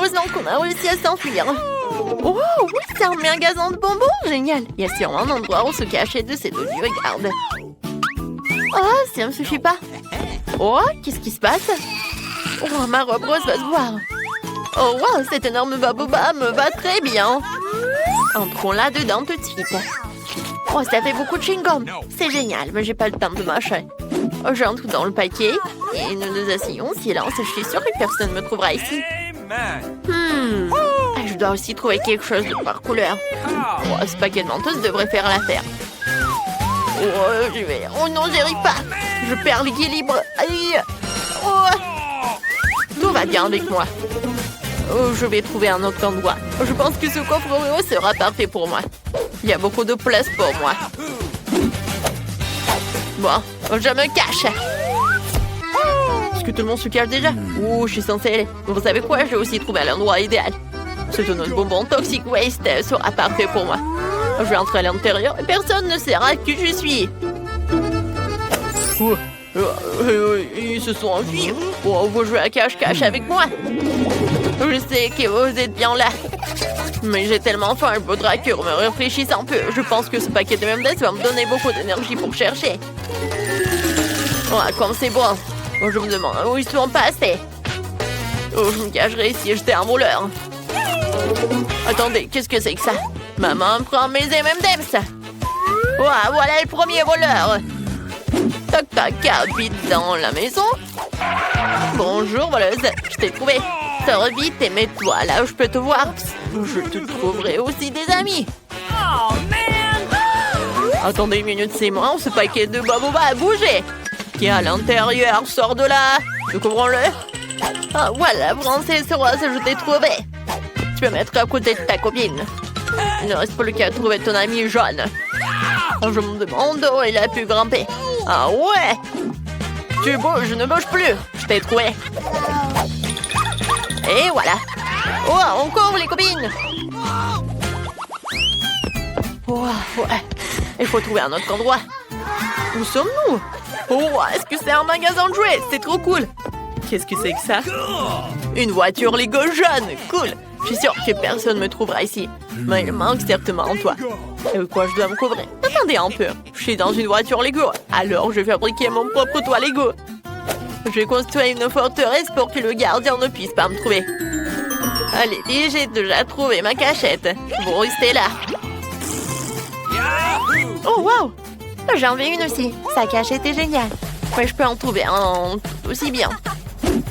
Heureusement qu'on a réussi à s'enfuir. Oh, oui, c'est un magasin de bonbons. Génial. Il y a sûrement un endroit où se cacher de ces odieux gardes. Oh, ça ne me suffit pas. Oh, qu'est-ce qui se passe? Oh, ma robe rose va se voir. Oh, wow, cette énorme baboba me va très bien. Entrons là-dedans tout de suite. Oh, ça fait beaucoup de chewing-gum. C'est génial, mais j'ai pas le temps de mâcher. Oh, j'entre dans le paquet et nous nous asseyons. Silence, je suis sûre que personne ne me trouvera ici. Je dois aussi trouver quelque chose de par couleur. Oh, ce paquet de mentos devrait faire l'affaire. Oh non, j'y arrive pas. Je perds l'équilibre. Aïe. Oh. Tout va bien avec moi. Oh, je vais trouver un autre endroit. Je pense que ce coffre Oreo sera parfait pour moi. Il y a beaucoup de place pour moi. Bon, je me cache. Est-ce que tout le monde se cache déjà? Oh, je suis censée aller. Vous savez quoi? J'ai aussi trouvé l'endroit idéal. Ce tonneau de bonbons Toxic Waste sera parfait pour moi. Je vais entrer à l'intérieur et personne ne saura qui je suis. Ils se sont enfuis. Oh, vous jouez à cache-cache avec moi. Je sais que vous êtes bien là. Mais j'ai tellement faim, il faudra que je me réfléchisse un peu. Je pense que ce paquet de M&M's va me donner beaucoup d'énergie pour chercher. Oh, comme c'est bon. Oh, je me demande où ils sont passés. Oh, je me cacherai si j'étais un voleur. Attendez, qu'est-ce que c'est que ça? Maman prend mes M&M's. Oh, voilà le premier voleur. Toc toc, habite dans la maison. Bonjour, voleuse. Je t'ai trouvé. Sors vite et mets-toi là où je peux te voir. Je te trouverai aussi des amis. Oh, man! Attendez une minute, c'est moi ou ce paquet de baboba a bougé? Qui est à l'intérieur? Sors de là. Découvrons-le. Ah, voilà, princesse rose, je t'ai trouvé. Tu peux mettre à côté de ta copine. Il ne reste plus qu'à trouver ton ami jaune. Je me demande où il a pu grimper. Ah ouais! Tu bouges, je ne bouge plus. Je t'ai trouvé. Et voilà. Oh, on court les copines. Oh, ouais. Il faut trouver un autre endroit. Où sommes-nous? Oh, est-ce que c'est un magasin de jouets? C'est trop cool. Qu'est-ce que c'est que ça? Une voiture Lego jaune. Cool. Je suis sûre que personne ne me trouvera ici. Mais il manque certainement toi. Et quoi, je dois me couvrir? Attendez un peu. Je suis dans une voiture Lego. Alors, je vais fabriquer mon propre toit Lego. Je vais construire une forteresse pour que le gardien ne puisse pas me trouver. Allez, j'ai déjà trouvé ma cachette. Vous restez là. Oh, wow! J'en veux une aussi. Sa cachette est géniale. Mais je peux en trouver un tout aussi bien.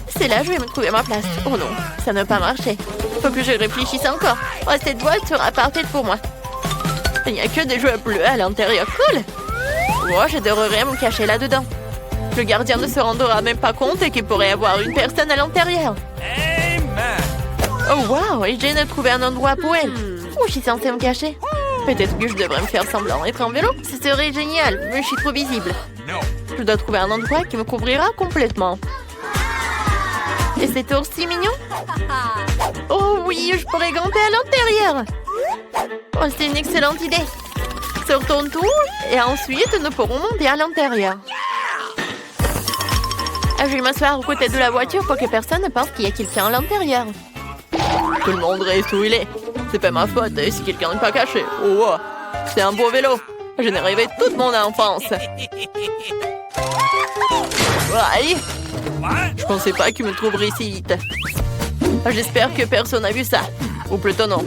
C'est là que je vais me trouver ma place. Oh non, ça n'a pas marché. Faut que je réfléchisse encore. Oh, cette boîte sera parfaite pour moi. Il n'y a que des jouets bleus à l'intérieur. Cool! Oh, j'adorerais me cacher là-dedans. Le gardien ne se rendra même pas compte qu'il pourrait y avoir une personne à l'intérieur. Oh, wow! Et j'ai trouvé un endroit pour elle. Où je suis censée me cacher? Peut-être que je devrais me faire semblant être en vélo. Ce serait génial, mais je suis trop visible. Je dois trouver un endroit qui me couvrira complètement. Et c'est aussi mignon. Oh oui, je pourrais grimper à l'intérieur. Oh, c'est une excellente idée. Sortons tout et ensuite nous pourrons monter à l'intérieur. Je vais m'asseoir aux côtés de la voiture pour que personne ne pense qu'il y a quelqu'un à l'intérieur. Tout le monde reste où il est. C'est pas ma faute si quelqu'un n'est pas caché. Oh, c'est un beau vélo. Je n'ai rêvé toute mon enfance. Allez. Je pensais pas qu'il me trouverait ici vite. J'espère que personne n'a vu ça. Ou plutôt non.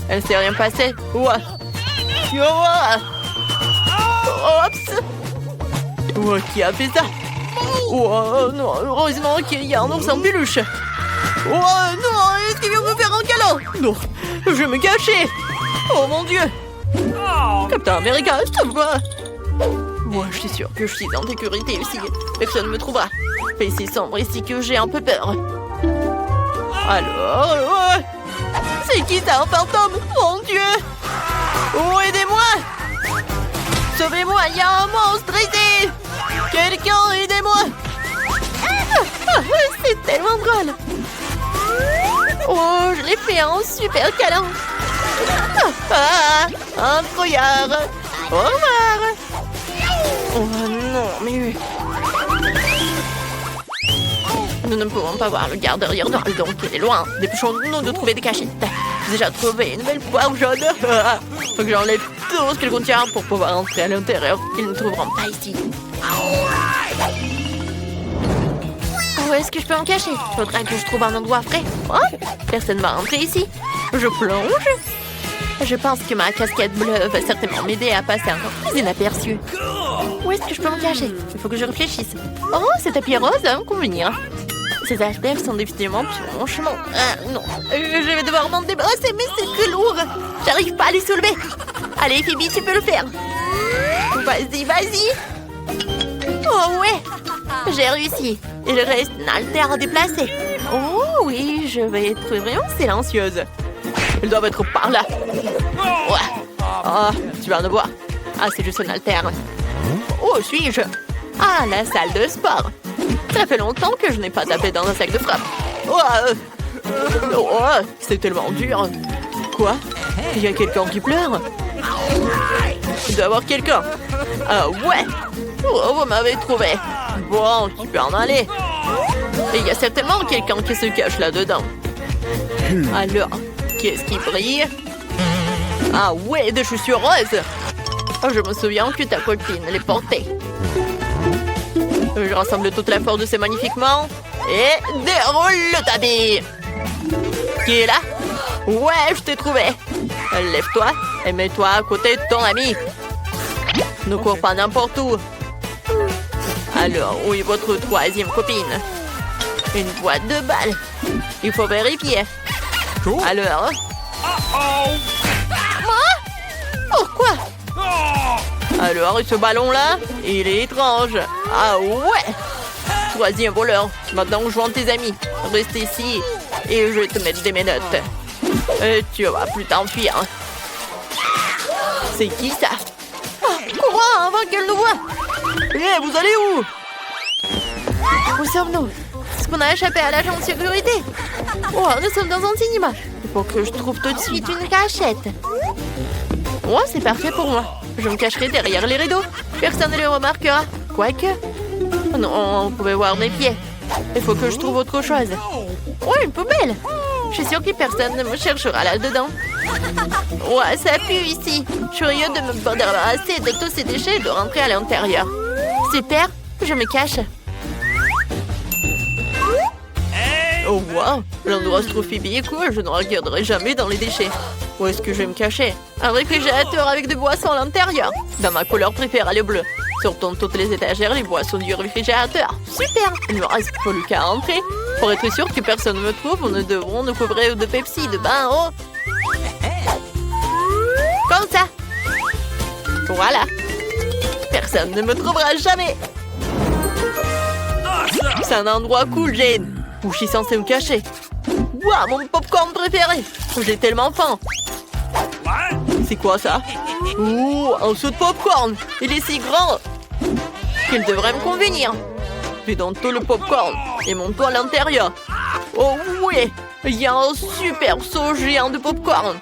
Elle s'est rien passé. Oups. Qui a fait ça? Oh non, heureusement qu'il y a un ours en peluche. Oh non, est-ce qu'il vient me faire un câlin? Non, je vais me cacher. Oh mon Dieu. Captain America, sauve-moi. Moi, je suis sûre que je suis en sécurité ici. Personne ne me trouvera. Mais c'est sombre ici que j'ai un peu peur. Alors, c'est qui ça, un fantôme? Mon Dieu. Oh, aidez-moi. Sauvez-moi, il y a un monstre ici. Quelqu'un, aidez-moi. C'est tellement drôle. Oh, je l'ai fait un super câlin. Incroyable. Au revoir. Oh non, mais... Nous ne pouvons pas voir le garde derrière nous, donc il est loin. Dépêchons-nous de trouver des cachettes. J'ai déjà trouvé une nouvelle poire jaune. Faut que j'enlève tout ce qu'elle contient pour pouvoir entrer à l'intérieur. Ils ne trouveront pas ici. Où est-ce que je peux me cacher? Faudra que je trouve un endroit frais. Oh, personne ne va rentrer ici. Je plonge. Je pense que ma casquette bleue va certainement m'aider à passer encore plus inaperçu. Où est-ce que je peux me cacher? Il faut que je réfléchisse. Oh, ce tapis rose va me convenir. Ces icebergs sont définitivement sur mon chemin. Non, je vais devoir m'en débarrasser, mais c'est très lourd. J'arrive pas à les soulever. Allez, Phoebe, tu peux le faire. Vas-y, vas-y. Oh ouais, j'ai réussi. Il reste une haltère à déplacer. Oh oui, je vais être vraiment silencieuse. Ils doivent être par là. Ouais. Oh, tu vas en voir. Ah, c'est juste une haltère. Où suis-je? Ah, la salle de sport. Ça fait longtemps que je n'ai pas tapé dans un sac de frappe. Oh, c'est tellement dur. Quoi? Il y a quelqu'un qui pleure? Il doit y avoir quelqu'un. Ah ouais. Oh, vous m'avez trouvé. Bon, tu peux en aller. Et il y a certainement quelqu'un qui se cache là-dedans. Alors, qu'est-ce qui brille? Ah ouais, des chaussures roses. Oh, je me souviens que ta copine les portait. Je rassemble toute la force de ces magnifiquement. Et déroule le tapis. Qui est là? Ouais, je t'ai trouvé. Lève-toi et mets-toi à côté de ton ami. Ne cours pas n'importe où. Alors, où est votre troisième copine? Une boîte de balles. Il faut vérifier. Alors? Pourquoi? Alors, ce ballon-là, il est étrange. Ah ouais! Troisième voleur. Maintenant, joins tes amis. Reste ici et je vais te mettre des menottes. Et tu vas plus t'enfuir. C'est qui ça? Courons avant qu'elle nous voie. Hé, vous allez où? Où sommes-nous? Est-ce qu'on a échappé à l'agent de sécurité? Oh, nous sommes dans un cinéma. Il faut que je trouve tout de suite une cachette. Oh, c'est parfait pour moi. Je me cacherai derrière les rideaux. Personne ne le remarquera. Quoique... Non, on pouvait voir mes pieds. Il faut que je trouve autre chose. Oh, une poubelle. Je suis sûre que personne ne me cherchera là-dedans. Ouais, ça pue ici. Je suis curieux de me débarrasser de tous ces déchets et de rentrer à l'intérieur. Super, je me cache. Oh wow, l'endroit se trouve Phoebe, quoi, je ne regarderai jamais dans les déchets. Où est-ce que je vais me cacher? Un réfrigérateur avec des boissons à l'intérieur. Dans ma couleur préférée, le bleu. Sortons toutes les étagères les boissons du réfrigérateur. Super, il ne me reste plus qu'à entrer. Pour être sûr que personne ne me trouve, nous devrons nous couvrir de Pepsi, de bain en haut. Comme ça. Voilà. Personne ne me trouvera jamais. C'est un endroit cool, Jane. Où je suis censée me cacher. Waouh, mon popcorn préféré. J'ai tellement faim. C'est quoi ça? Ouh, un seau de popcorn. Il est si grand qu'il devrait me convenir. J'ai dans tout le popcorn et mon toit à l'intérieur. Oh oui, il y a un super seau géant de popcorn.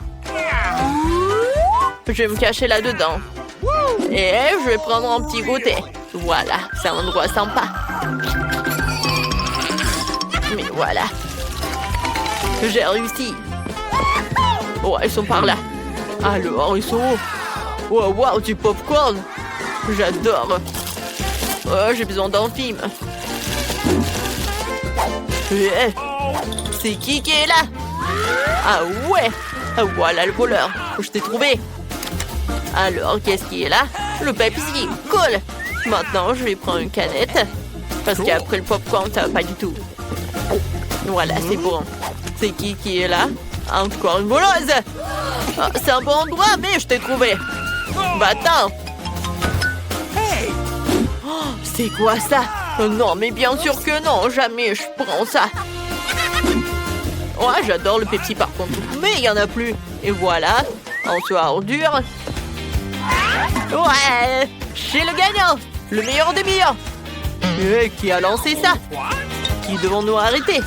Je vais me cacher là-dedans. Et je vais prendre un petit goûter. Voilà, c'est un endroit sympa. Mais voilà. J'ai réussi. Oh, ils sont par là. Alors, ils sont où? Oh, wow, du popcorn. J'adore. Oh, j'ai besoin d'un film. C'est qui est là? Ah ouais. Voilà le voleur. Je t'ai trouvé. Alors, qu'est-ce qui est là? Le Pepsi. Cool. Maintenant, je vais prendre une canette. Parce qu'après le popcorn, ça va pas du tout. Voilà, c'est bon. C'est qui est là? Encore une voleuse. Oh, c'est un bon endroit, mais je t'ai trouvé. Va-t'en. Oh, c'est quoi ça? Non, mais bien sûr que non. Jamais je prends ça. Ouais, j'adore le Pepsi par contre. Mais il n'y en a plus. Et voilà, un seau à ordures. Ouais, j'ai le gagnant. Le meilleur des meilleurs. Et qui a lancé ça? Qui devons-nous arrêter?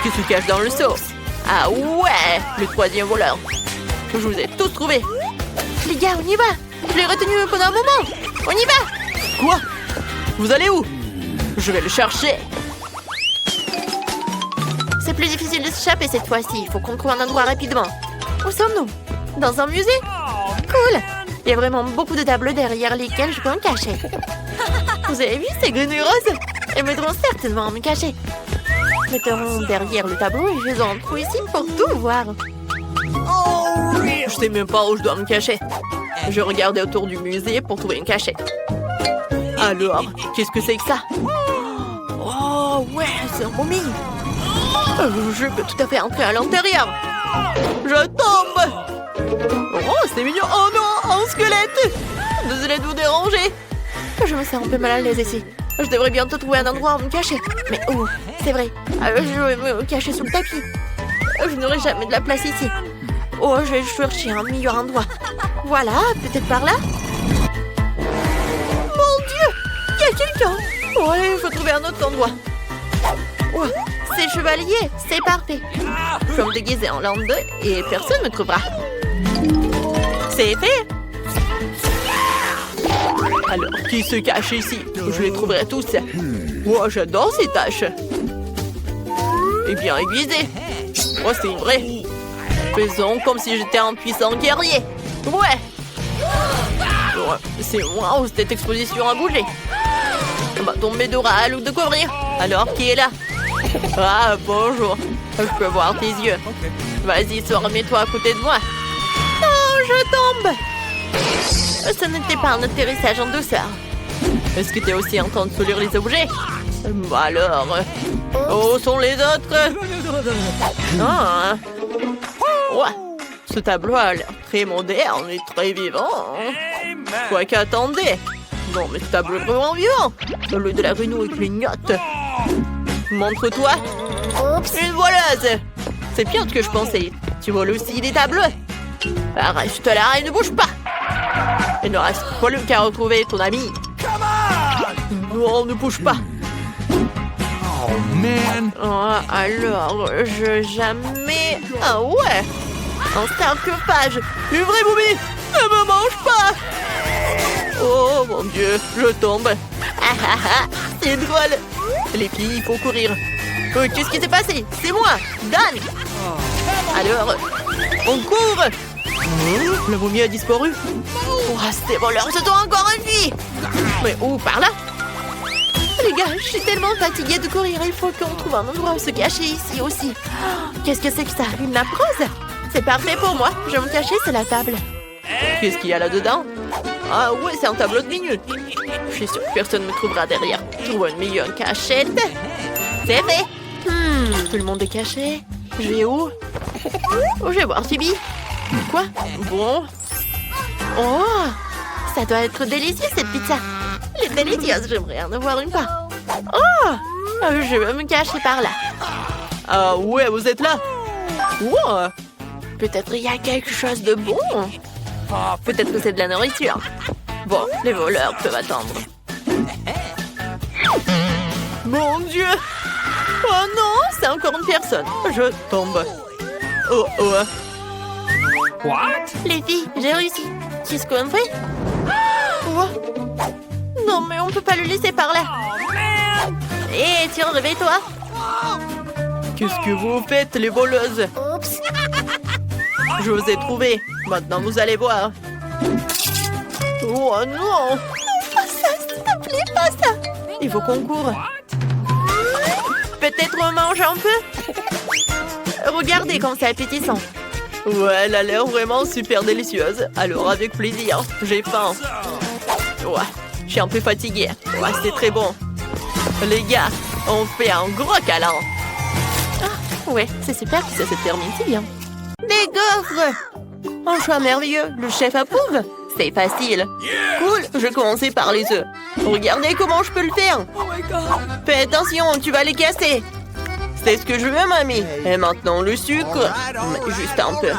Qui se cache dans le seau? Ah ouais, le troisième voleur. Je vous ai tous trouvés. Les gars, on y va. Je l'ai retenu pendant un moment. On y va. Quoi? Vous allez où? Je vais le chercher. C'est plus difficile de s'échapper cette fois-ci. Il faut qu'on trouve un endroit rapidement. Où sommes-nous? Dans un musée? Cool! Il y a vraiment beaucoup de tableaux derrière lesquels je peux me cacher. Vous avez vu ces grenouilles roses? Elles m'aideront certainement à me cacher. Mettrons derrière le tableau et faisons un trou ici pour tout voir. Je sais même pas où je dois me cacher. Je regardais autour du musée pour trouver une cachette. Alors, qu'est-ce que c'est que ça? Oh, ouais, c'est un momie. Je peux tout à fait entrer à l'intérieur. Je tombe. Oh, c'est mignon. Oh non, un squelette. Désolé de vous déranger. Je me sens un peu mal à l'aise ici. Je devrais bientôt trouver un endroit où me cacher. Mais où? C'est vrai. Je vais me cacher sous le tapis. Je n'aurai jamais de la place ici. Oh, je vais chercher un meilleur endroit. Voilà, peut-être par là. Mon Dieu, il y a quelqu'un. Ouais, il faut trouver un autre endroit. Ouais, c'est chevalier, c'est parfait. Je vais me déguiser en lande et personne ne me trouvera. C'est fait. Alors, qui se cache ici? Je les trouverai tous. Oh, j'adore ces tâches. Et bien aiguisé. Oh, c'est vrai. Faisons comme si j'étais un puissant guerrier. Ouais. C'est moi où cette exposition a bougé. Bah, tomber d'oral ou de couvrir. Alors, qui est là? Ah, bonjour. Je peux voir tes yeux. Vas-y, sors, remets-toi à côté de moi. Oh, je tombe. Ce n'était pas un atterrissage en douceur. Est-ce que tu es aussi en train de soulire les objets? Bah alors... Où sont les autres? Ah. Ouais. Ce tableau a l'air très moderne et très vivant. Quoi qu'attendez. Non, mais ce tableau est vraiment vivant. Celui de la grenouille clignote. Montre-toi. Une voleuse. C'est pire que je pensais. Tu voles aussi des tableaux. Reste là et ne bouge pas. Il ne reste plus qu'à retrouver ton ami. Non, ne bouge pas. Oh, man. Oh, alors, jamais... Ah ouais. Un sarcophage. Une vraie momie. Ne me mange pas. Oh mon Dieu, je tombe. Ah ah ah, c'est drôle. Les filles, il faut courir. Qu'est-ce qui s'est passé? C'est moi, Dan. Alors, on court. La momie a disparu. Oh, ces voleurs se sont encore enfuis. Mais où? Par là? Les gars, je suis tellement fatiguée de courir. Il faut qu'on trouve un endroit où se cacher ici aussi. Qu'est-ce que c'est que ça? Une nappe rose? C'est parfait pour moi. Je vais me cacher sur la table. Qu'est-ce qu'il y a là-dedans? Ah ouais, c'est un tableau de minutes. Je suis sûre que personne ne me trouvera derrière. Trouve une meilleure cachette. C'est fait. Tout le monde est caché. Je vais où? Oh, je vais voir Phoebe. Quoi? Bon. Oh, ça doit être délicieux cette pizza. Elle est délicieuse, j'aimerais en avoir une part. Oh, je vais me cacher par là. Ah ouais, vous êtes là? Wow. Peut-être il y a quelque chose de bon. Peut-être que c'est de la nourriture. Bon, les voleurs peuvent attendre. Mon Dieu! Oh non, c'est encore une personne. Je tombe. Oh oh. What? Les filles, j'ai réussi. Qu'est-ce qu'on fait? Oh. Non, mais on peut pas le laisser par là. Hé, tiens, réveille-toi. Qu'est-ce que vous faites, les voleuses? Oups. Je vous ai trouvé. Maintenant, vous allez voir. Oh non! Pas ça, s'il te plaît, pas ça. Il faut qu'on court. Peut-être on mange un peu? Regardez comme c'est appétissant. Ouais, elle a l'air vraiment super délicieuse. Alors, avec plaisir. J'ai faim. Ouais, je suis un peu fatiguée. Ouais, c'est très bon. Les gars, on fait un gros câlin. Ah, ouais, c'est super que ça se termine si bien. Des gaufres! Un choix merveilleux. Le chef approuve. C'est facile. Cool, je vais commencer par les œufs. Regardez comment je peux le faire. Fais attention, tu vas les casser. C'est ce que je veux, mamie. Et maintenant, le sucre. Mais juste un peu.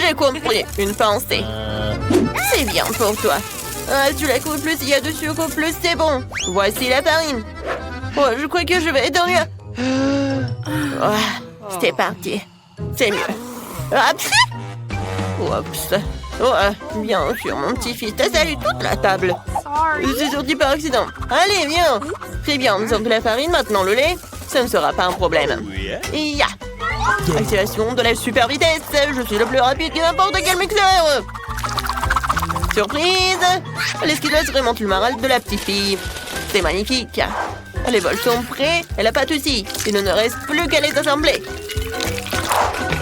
J'ai compris. Une pincée. C'est bien pour toi. Ah, tu la coupes, plus il y a de sucre, plus c'est bon. Voici la farine. Oh, je crois que je vais éternuer. Oh, c'est parti. C'est mieux. Oups. Oups. Oh, bien sûr, mon petit-fils t'a salué toute la table. C'est sorti par accident. Allez, viens. C'est bien, nous avons de la farine, maintenant le lait. Ce ne sera pas un problème. Ya. Activation de la super vitesse. Je suis le plus rapide que n'importe quel mixeur. Surprise! L'esquiveuse remonte le moral de la petite fille. C'est magnifique. Les bols sont prêts et la pâte aussi. Il ne nous reste plus qu'à les assembler.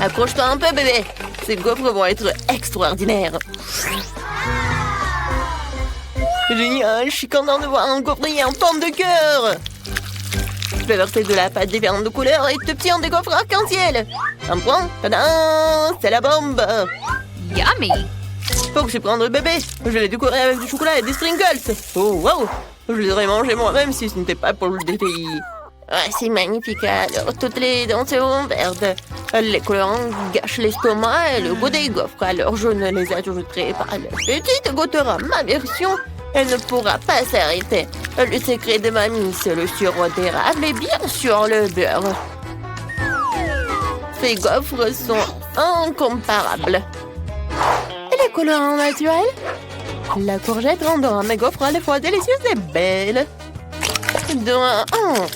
Accroche-toi un peu, bébé. Ces gaufres vont être extraordinaires. Génial, je suis content de voir un gaufrier en forme de cœur. Je vais verser de la pâte différente de couleurs et te petit en des gaufres arc-en-ciel. Un point, tadam, c'est la bombe. Yummy! Faut que je prenne le bébé. Je l'ai décoré avec du chocolat et des sprinkles. Oh, wow. Je les aurais mangés moi-même si ce n'était pas pour le défi. Ah, c'est magnifique. Alors, toutes les dents sont vertes. Les colorants gâchent l'estomac et le goût des gaufres. Alors, je ne les ajouterai pas. La petite goûtera ma version. Elle ne pourra pas s'arrêter. Le secret de mamie, c'est le sirop d'érable et bien sûr le beurre. Ces gaufres sont incomparables. Et les colorants naturels? La courgette rendant mes gaufres à la fois délicieuses et belles. 2-1.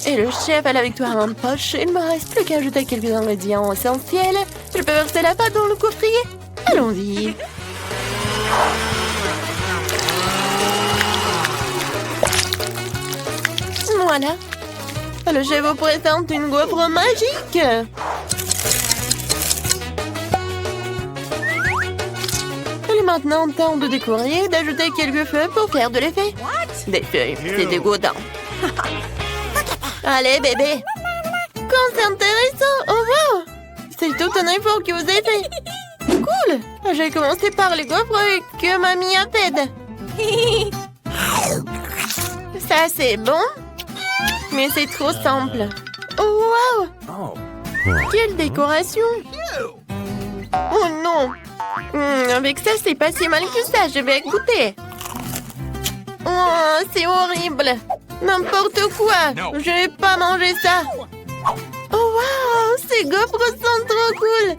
Et le chef a la victoire en poche. Il ne me reste plus qu'à ajouter quelques ingrédients essentiels. Je peux verser la pâte dans le coffrier. Allons-y. Voilà. Le chef vous présente une gaufre magique. Il est maintenant temps de décorer et d'ajouter quelques feuilles pour faire de l'effet. Des feuilles, c'est dégoûtant. Allez, bébé. Quand c'est intéressant, au revoir. C'est tout un effort que vous avez fait. Cool. J'ai commencé par les gaufres que mamie a faites. Ça, c'est bon. Mais c'est trop simple. Oh, wow. Quelle décoration. Oh non. Avec ça, c'est pas si mal que ça. Je vais goûter. Oh, c'est horrible. N'importe quoi. Je vais pas manger ça. Oh, wow. Ces gaufres sont trop cool.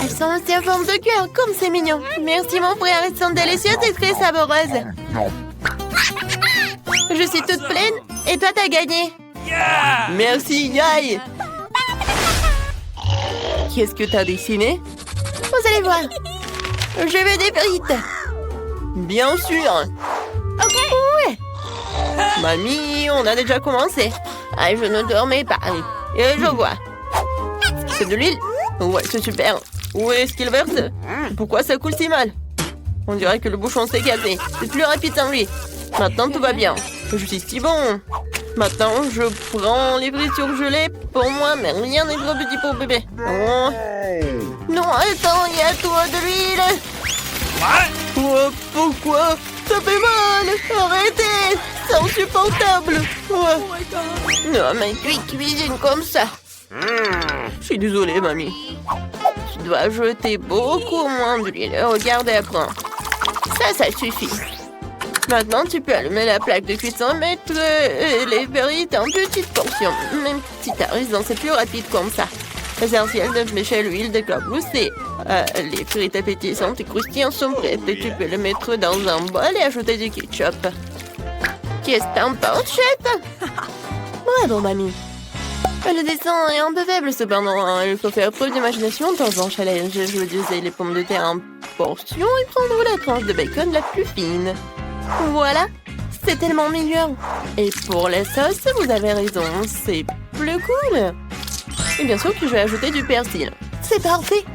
Elles sont aussi en forme de cœur, comme c'est mignon. Merci, mon frère. Elles sont délicieuses et très savoureuses. Je suis toute pleine et toi, t'as gagné. Yeah! Merci, Yay. Qu'est-ce que t'as dessiné? Vous allez voir. Je veux des frites. Bien sûr. Ok. Ouais. Mamie, on a déjà commencé. Ah, je ne dormais pas. Et je vois. C'est de l'huile? Ouais, c'est super. Où est-ce qu'il verse? Pourquoi ça coule si mal? On dirait que le bouchon s'est cassé. C'est plus rapide sans lui. Maintenant, tout va bien. Je suis si bon. Maintenant, je prends les frites surgelées pour moi, mais rien n'est trop petit pour bébé. Oh. Non, attends, il y a trop de l'huile. Oh, pourquoi? Ça fait mal. Arrêtez. C'est insupportable. Oh. Non, mais tu cuisines comme ça. Je suis désolée, mamie. Tu dois jeter beaucoup moins d'huile. Regarde et apprends. Ça suffit. Maintenant, tu peux allumer la plaque de cuisson, mettre les frites en petites portions. Même si t'as raison, c'est plus rapide comme ça. Essentiel de flécher l'huile d'éclabousser. Les frites appétissantes et croustillantes sont prêtes. Et tu peux les mettre dans un bol et ajouter du ketchup. Qu'est-ce que t'en penses, chef? Bravo, mamie. Le dessin est un peu faible, cependant. Il faut faire preuve d'imagination dans un challenge. Je veux utiliser les pommes de terre en portions et prendre la tranche de bacon la plus fine. Voilà, c'est tellement meilleur. Et pour la sauce, vous avez raison, c'est plus cool. Et bien sûr que je vais ajouter du persil. C'est parfait.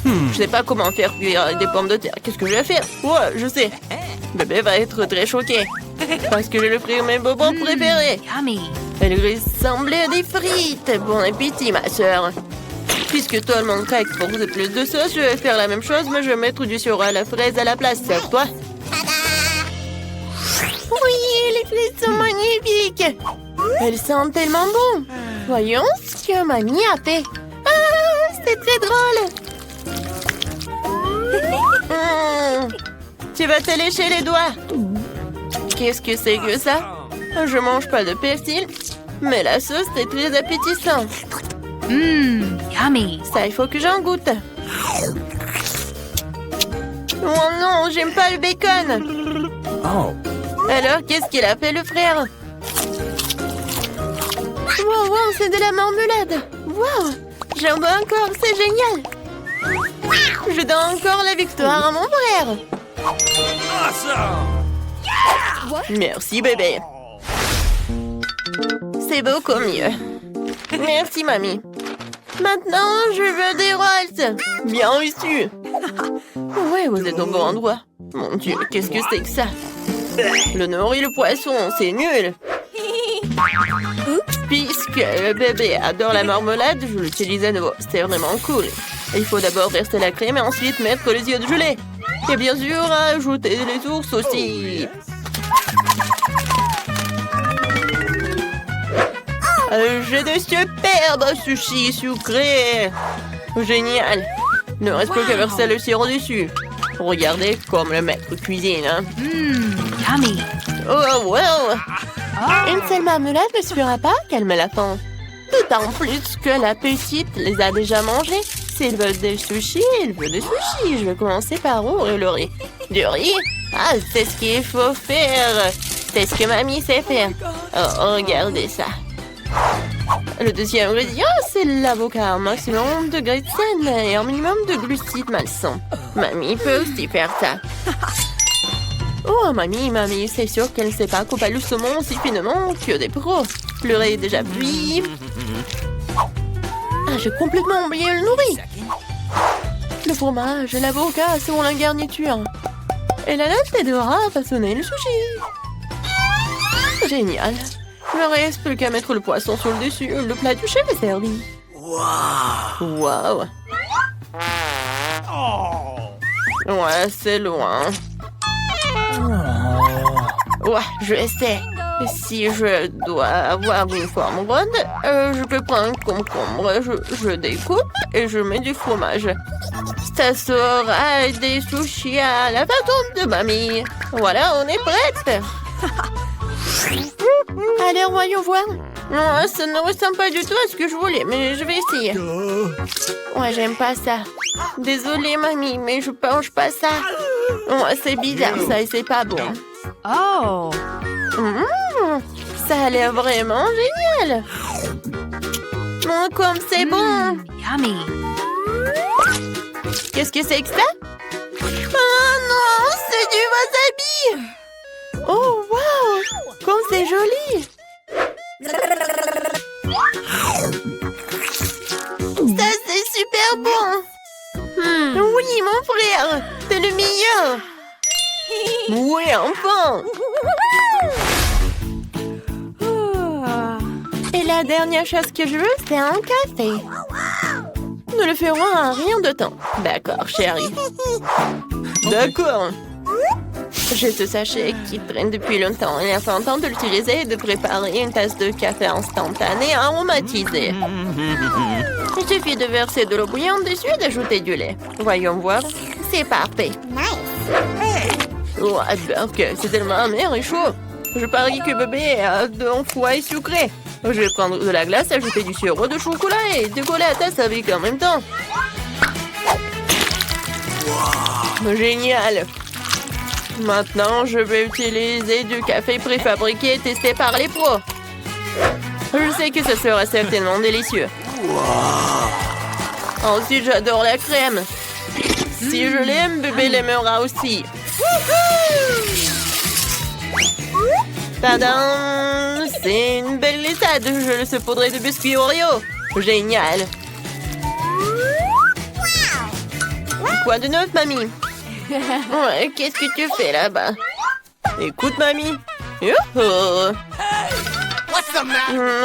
Je sais pas comment faire cuire des pommes de terre. Qu'est-ce que je vais faire? Ouais, je sais. Bébé va être très choqué. Parce que je vais lui offrir mes bonbons préférés. Yummy! Elle ressemblait à des frites. Bon appétit, ma soeur. Puisque tout le monde craque pour plus de sauce, je vais faire la même chose, mais je vais mettre du sirop à la fraise à la place. C'est toi? Oui, les frites sont magnifiques. Elles sentent tellement bon. Voyons ce que mamie a fait. Ah, c'est très drôle. Tu vas te lécher les doigts. Qu'est-ce que c'est que ça? Je mange pas de persil, mais la sauce est très appétissante. Yummy! Ça, il faut que j'en goûte. Oh non, j'aime pas le bacon. Oh. Alors, qu'est-ce qu'il a fait, le frère? Wow, c'est de la marmelade. Wow, J'en veux encore, c'est génial. Je donne encore la victoire à mon frère. Awesome! Merci, bébé. C'est beaucoup mieux. Merci, mamie. Maintenant, je veux des Rolls. Bien reçu. Ouais, vous êtes au bon endroit. Mon Dieu, qu'est-ce que c'est que ça? Le nori et le poisson, c'est nul. Puisque le bébé adore la marmelade, je l'utilise à nouveau. C'était vraiment cool. Il faut d'abord verser la crème et ensuite mettre les yeux de gelée. Et bien sûr, ajouter les ours aussi. J'ai de superbes sushis sucrés. Génial. Il ne reste plus qu'à verser le sirop dessus. Regardez comme le maître cuisine. Hein. Yummy. Oh, wow. Une seule marmelade ne suffira pas à calmer la faim. D'autant plus que la petite les a déjà mangés. S'ils veulent des sushis, ils veulent des sushis. Je vais commencer par ouvrir le riz. Du riz? Ah, c'est ce qu'il faut faire. C'est ce que mamie sait faire. Oh, regardez ça. Le deuxième ingrédient, c'est l'avocat. Un maximum de grains de sel et un minimum de glucides malsains. Mamie peut aussi faire ça. Oh, mamie, c'est sûr qu'elle ne sait pas couper le saumon aussi finement que des pros. Le riz est déjà cuit. Ah, j'ai complètement oublié le nourri. Le fromage et l'avocat seront la garniture. Et la latte aidera à façonner le sushi. Génial. Il ne reste plus qu'à mettre le poisson sur le dessus. Le plat du chef est servi. Wow. Ouais, c'est loin. Ouais, je sais. Si je dois avoir une forme ronde, je peux prendre un concombre, je découpe et je mets du fromage. Ça sera des sushis à la façon de mamie. Voilà, on est prête. Allez, voyons voir. Non, ça ne ressemble pas du tout à ce que je voulais, mais je vais essayer. Ouais, j'aime pas ça. Désolée, mamie, mais je mange pas ça. Ouais, c'est bizarre, ça, et c'est pas bon. Oh. Ça a l'air vraiment génial. Oh, comme c'est bon. Yummy. Qu'est-ce que c'est que ça? Oh non, c'est du wasabi. Oh, wow. Comme c'est joli. Ça, c'est super bon. Oui, mon frère, c'est le meilleur. Oui, enfin. Et la dernière chose que je veux, c'est un café. Nous le ferons en rien de temps. D'accord, chérie. D'accord. J'ai ce sachet qui traîne depuis longtemps. Il est enfin temps de l'utiliser et de préparer une tasse de café instantané aromatisé. Il suffit de verser de l'eau bouillante dessus et d'ajouter du lait. Voyons voir. C'est parfait. Oh, c'est tellement amer et chaud. Je parie que bébé a un foie sucré. Je vais prendre de la glace, ajouter du sirop de chocolat et décoller la tasse avec en même temps. Génial. Maintenant, je vais utiliser du café préfabriqué testé par les pros. Je sais que ce sera certainement délicieux. Ensuite, j'adore la crème. Si je l'aime, bébé l'aimera aussi. Tadam! C'est une belle glissade. Je le saupoudrai de biscuits Oreo. Génial. Quoi de neuf, mamie? Ouais, qu'est-ce que tu fais là-bas? Écoute, mamie. Youhou!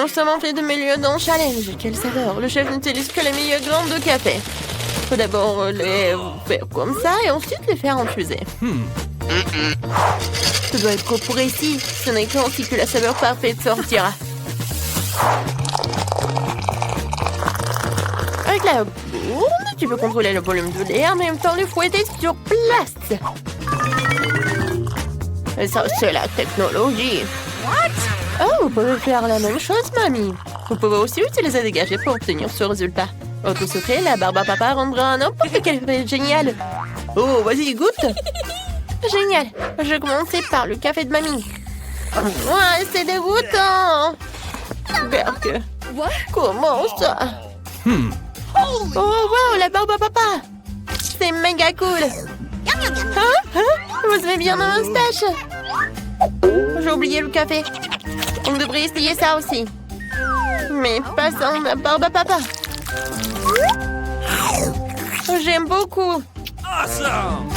Nous sommes en fait de milieu dans le challenge. Quelle saveur! Le chef n'utilise que les meilleures graines de café. Faut d'abord les faire comme ça et ensuite les faire infuser. Ça doit être trop précis. Ce n'est qu'ainsi que la saveur parfaite sortira. Avec la bourne, tu peux contrôler le volume de l'air, en même temps le fouetter sur place. Et ça, c'est la technologie. Oh, vous pouvez faire la même chose, mamie. Vous pouvez aussi utiliser des gadgets pour obtenir ce résultat. Autre secret, la barbe à papa rendra n'importe quel fait génial. Oh, vas-y, goûte. Génial. Je vais commencer par le café de mamie. Ouais, c'est dégoûtant. Berk. Comment ça? Oh, wow, la barbe à papa! C'est méga cool! Hein? Vous aimez bien ma moustache? J'ai oublié le café. On devrait essayer ça aussi. Mais pas sans ma barbe à papa. J'aime beaucoup. Awesome!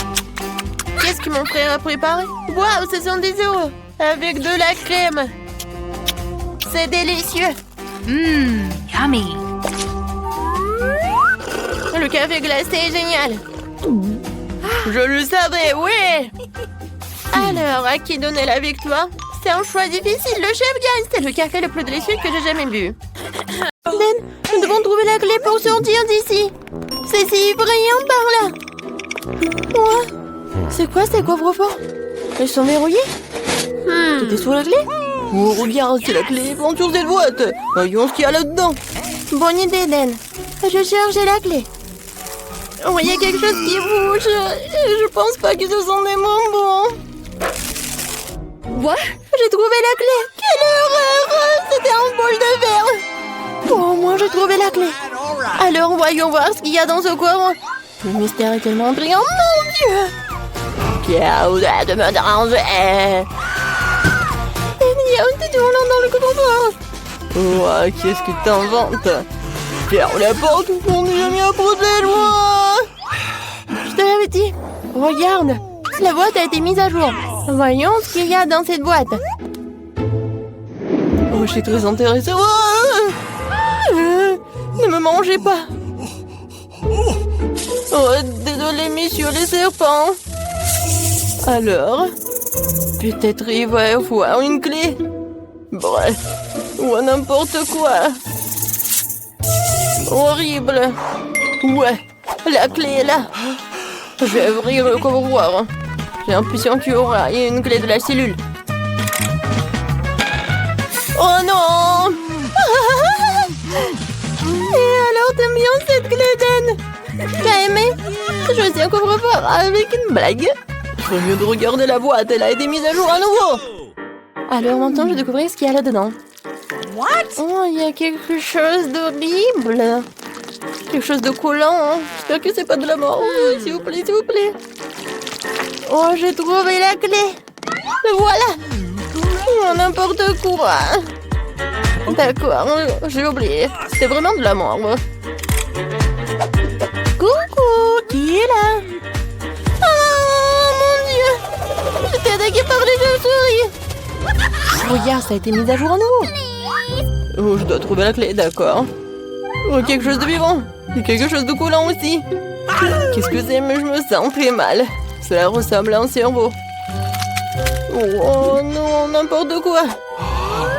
Qu'est-ce que mon frère a préparé? Waouh, ce sont des œufs avec de la crème. C'est délicieux. Yummy. Le café glacé est génial. Je le savais, oui. Alors, à qui donner la victoire? C'est un choix difficile. Le chef gagne. C'est le café le plus délicieux que j'ai jamais bu. Ben, nous devons trouver la clé pour sortir d'ici. C'est si brillant par là. Ouais. C'est quoi ces coffres-forts? Ils sont verrouillés? C'était sous la clé? Oh, regarde, c'est la clé plante sur cette boîte. Voyons ce qu'il y a là-dedans. Bonne idée, Dan. Je cherche la clé. Oh, il y a quelque chose qui bouge. Je pense pas que ce sont des bonbons. What? J'ai trouvé la clé. Quelle horreur! C'était un bol de verre. Oh, moi j'ai trouvé la clé. Alors voyons voir ce qu'il y a dans ce coffre. Le mystère est tellement intriguant. Mon Dieu! Qu'est-ce de me déranger? Il y a un petit volant dans le coffre-fort. Oh, qu'est-ce que t'inventes? Ferme la porte, on n'est jamais à portée de moi. Je te l'avais dit. Regarde, la boîte a été mise à jour. Voyons ce qu'il y a dans cette boîte. Oh, je suis très intéressée. Ne me mangez pas. Oh, désolé, messieurs les serpents. Alors, peut-être il va y avoir une clé. Bref, ou n'importe quoi. Horrible. Ouais, la clé est là. Je vais ouvrir le coffre-fort. J'ai l'impression qu'il y aura une clé de la cellule. Oh non! Et alors, t'aimes bien cette clé, Dan? T'as aimé? Je suis un coffre-fort avec une blague. Au lieu de regarder la boîte, elle a été mise à jour à nouveau. Alors maintenant, je vais découvrir ce qu'il y a là-dedans. What? Oh, il y a quelque chose d'horrible. Quelque chose de collant. J'espère que c'est pas de la mort. Oh, s'il vous plaît, s'il vous plaît. Oh, j'ai trouvé la clé. Le voilà. Oh, n'importe quoi. D'accord, j'ai oublié. C'est vraiment de la mort. Coucou, qui est là? Oh, mon Dieu. J'étais attaquée par les chauves-souris. Regarde, ça a été mis à jour à nouveau. Oh, je dois trouver la clé, d'accord. Oh, quelque chose de vivant. Et quelque chose de collant aussi. Qu'est-ce que c'est? Mais je me sens très mal. Cela ressemble à un cerveau. Oh non, n'importe quoi.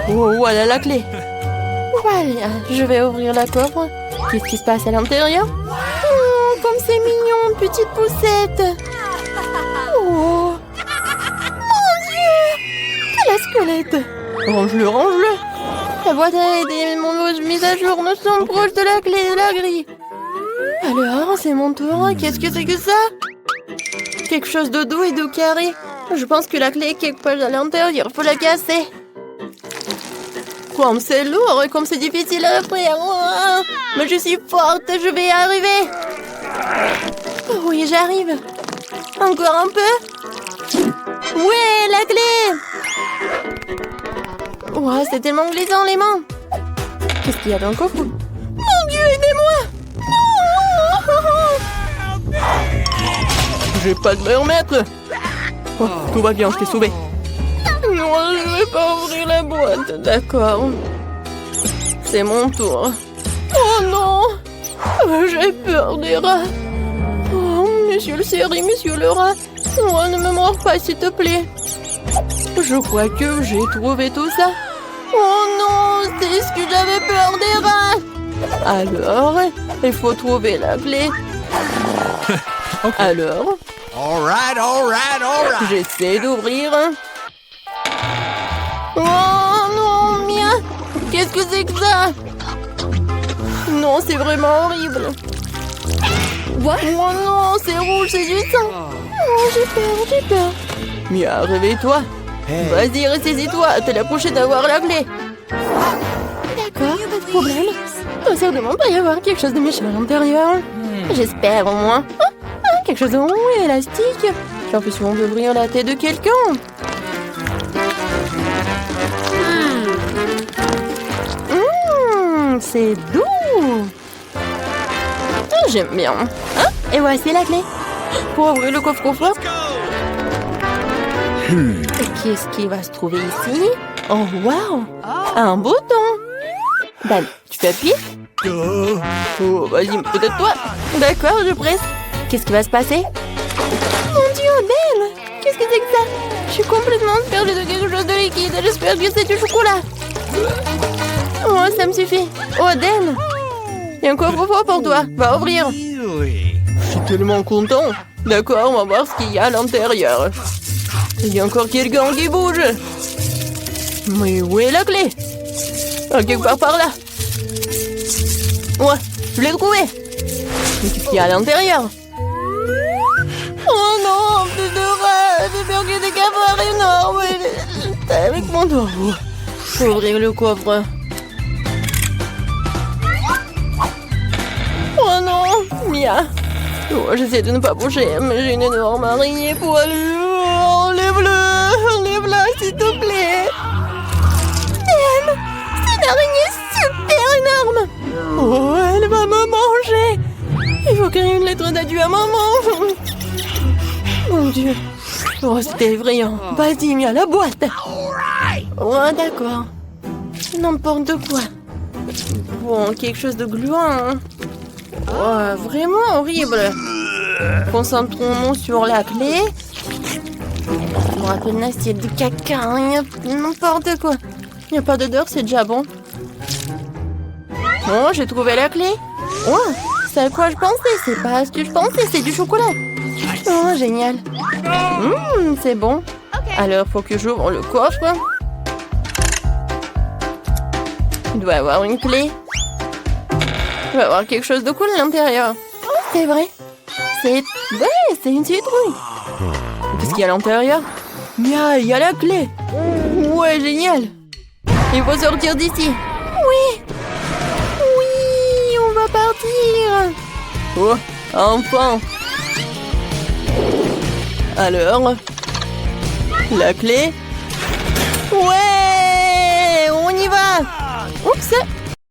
Oh, voilà la clé. Voilà, je vais ouvrir la coffre. Qu'est-ce qui se passe à l'intérieur? Oh, comme c'est mignon, petite poussette. Oh, mon Dieu, quel squelette. Range-le, range-le. La boîte a été mise à jour. Nous sommes proches de la clé de la grille. Alors, c'est mon tour. Qu'est-ce que c'est que ça? Quelque chose de doux et de carré. Je pense que la clé est quelque part à l'intérieur. Faut la casser. Comme c'est lourd et comme c'est difficile à faire. Oh, mais je suis forte, je vais y arriver. Oh, oui, j'arrive. Encore un peu. Ouais, la clé. Ouais, c'est tellement glissant les mains. Qu'est-ce qu'il y a dans le coffre? Mon Dieu, aidez-moi. J'ai pas de me remettre. Oh, tout va bien, je t'ai sauvé. Non, je ne vais pas ouvrir la boîte, d'accord. C'est mon tour. Oh non! J'ai peur des rats. Oh, monsieur le série, monsieur le rat. Oh, ne me mords pas, s'il te plaît. Je crois que j'ai trouvé tout ça. Oh non, c'est ce que j'avais peur des rats. Alors, il faut trouver la clé. Okay. Alors, All right. j'essaie d'ouvrir. Oh non, mien! Qu'est-ce que c'est que ça? Non, c'est vraiment horrible. What? Oh non, c'est rouge, c'est du sang. Oh, j'ai peur. Mia, réveille-toi. Hey. Vas-y, ressaisis-toi. T'es la prochaine à avoir la clé. D'accord, pas de problème. Il doit certainement pas y avoir quelque chose de méchant à l'intérieur. J'espère au moins. Quelque chose de rond et élastique. J'ai l'impression qu'on peut ouvrir la tête de quelqu'un. C'est doux. J'aime bien. Et voici la clé. Pour ouvrir le coffre-fort. Qu'est-ce qui va se trouver ici? Oh, wow! Un bouton! Dan, tu peux appuyer? Oh, vas-y, peut-être toi. D'accord, je presse. Qu'est-ce qui va se passer? Mon Dieu, Dan! Qu'est-ce que c'est que ça? Je suis complètement perdue de quelque chose de liquide. J'espère que c'est du chocolat. Oh, ça me suffit. Oh, Dan! Il y a un coffre-fort pour toi. Va ouvrir. Je suis tellement content. D'accord, on va voir ce qu'il y a à l'intérieur. Il y a encore quelqu'un qui bouge. Mais où est la clé? Quelque part par là. Ouais, je l'ai trouvé. Mais qu'est-ce qu'il y a à l'intérieur? Oh non, plus de rats. J'ai peur qu'il y ait des cafards énormes. J'étais avec mon doigt. Faut ouvrir le coffre. Oh non, Mia. Oh, j'essaie de ne pas bouger, mais j'ai une énorme araignée poilue. Enlève-la, s'il te plaît. Dan, c'est une araignée super énorme. Oh, elle va me manger. Il faut écrire une lettre d'adieu à maman. Mon Dieu. Oh, c'était effrayant. Vas-y, Mia, la boîte. Oh, d'accord. N'importe quoi. Bon, quelque chose de gluant. Oh, vraiment horrible. Concentrons-nous sur la clé. Je me rappelle une assiette de caca, hein, n'importe quoi. Il n'y a pas d'odeur, c'est déjà bon. Oh, j'ai trouvé la clé. Oh, c'est à quoi je pensais, c'est pas ce que je pensais, c'est du chocolat. Oh, génial. C'est bon. Alors, faut que j'ouvre le coffre. Il doit y avoir une clé. Il va y avoir quelque chose de cool à l'intérieur. Oh, c'est vrai. C'est une citrouille. Qu'est-ce qu'il y a à l'intérieur? Mia, il y a la clé. Ouais, génial. Il faut sortir d'ici. Oui, on va partir. Oh, enfin. Alors, la clé. Ouais, on y va. Oups,